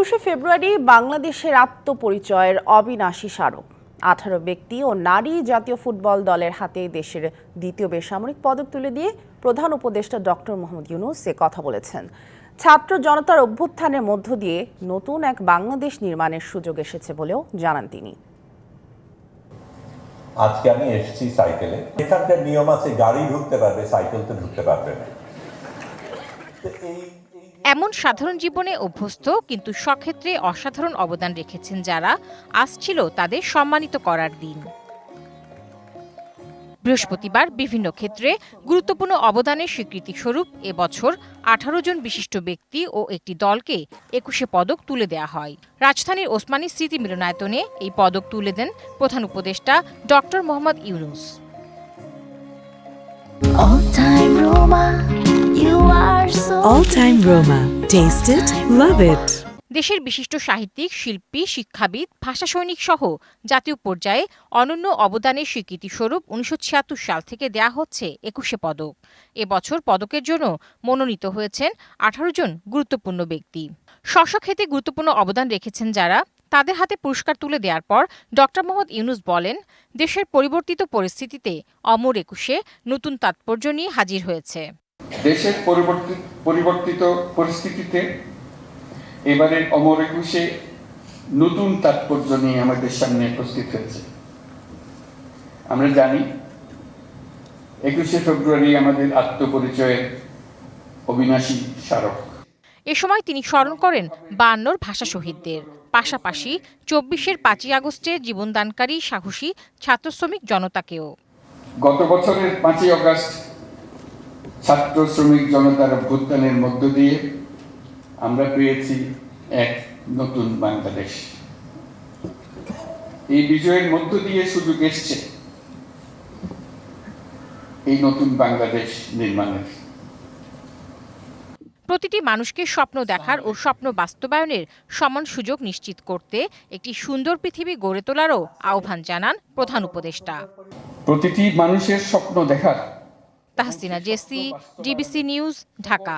21শে ফেব্রুয়ারি বাংলাদেশের আত্মপরিচয়ের অবিনাশী স্মারক। 18 ব্যক্তি ও নারী জাতীয় ফুটবল দলের হাতে দেশের দ্বিতীয় বেসামরিক পদক তুলে দিয়ে প্রধান উপদেষ্টা ডক্টর মোহাম্মদ ইউনূস এ কথা বলেছেন। ছাত্র জনতার অভ্যুত্থানের মধ্য দিয়ে নতুন এক বাংলাদেশ নির্মাণের সুযোগ এসেছে বলেও জানান তিনি। আজকে আমি এসেছি সাইকেলে। এখানকার নিয়ম আছে গাড়ি ঢুকতে পারবে, সাইকেল তো ঢুকতে পারবে না। এমন সাধারণ জীবনে অভ্যস্ত কিন্তু সক্ষেত্রে অসাধারণ অবদান রেখেছেন যারা, আজ ছিল তাদের সম্মানিত করার দিন। বৃহস্পতিবার বিভিন্ন ক্ষেত্রে গুরুত্বপূর্ণ অবদানের স্বীকৃতি স্বরূপ এবছর 18 জন বিশিষ্ট ব্যক্তি ও একটি দলকে 21শে পদক তুলে দেয়া হয়। রাজধানীর ওসমানী স্মৃতি মিলনায়তনে এই পদক তুলে দেন প্রধান উপদেষ্টা doctor Mohammad Yunus. All time Roma. Taste it, love it. দেশের বিশিষ্ট সাহিত্যিক, শিল্পী, শিক্ষাবিদ, ভাষা সৈনিক সহ জাতীয় পর্যায়ে অনন্য অবদানের স্বীকৃতি স্বরূপ 1976 সাল থেকে দেয়া হচ্ছে 21শে পদক। এবছর পদকের জন্য মনোনীত হয়েছেন 18 জন গুরুত্বপূর্ণ ব্যক্তি। স্ব ক্ষেত্রে গুরুত্বপূর্ণ অবদান রেখেছেন যারা, তাদের হাতে পুরস্কার তুলে দেওয়ার পর ডক্টর মোহাম্মদ ইউনূস বলেন, দেশের পরিবর্তিত পরিস্থিতিতে অমর 21শে নতুন তাৎপর্য নিয়ে হাজির হয়েছে। দেশের পরিবর্তিত পরিস্থিতিতে এবারের অমর 21শে নতুন তাৎপর্য নিয়ে আমাদের সামনে উপস্থিত হয়েছে। আমরা জানি 21শে ফেব্রুয়ারি আমাদের আত্মপরিচয়ের অবিনাশী স্মারক। এ সময় তিনি স্মরণ করেন 52 ভাষা শহীদদের, পাশাপাশি 24-এর 5ই আগস্টে জীবনদানকারী সাহসী ছাত্র শ্রমিক জনতাকেও। গত বছরের 5ই আগস্ট ছাত্র শ্রমিক জনতার অভ্যুত্থানের মধ্য দিয়ে আমরা পেয়েছি এক নতুন বাংলাদেশ। এই বিজয়ের মধ্য দিয়ে সুযোগ এসছে এই নতুন বাংলাদেশ নির্মাণের। প্রতিটি মানুষকে স্বপ্ন দেখার ও স্বপ্ন বাস্তবায়নের সমান সুযোগ নিশ্চিত করতে একটি সুন্দর পৃথিবী গড়ে তোলারও আহ্বান জানান প্রধান উপদেষ্টা। প্রতিটি মানুষের স্বপ্ন দেখার। Tahsina Jessy, DBC news, Dhaka.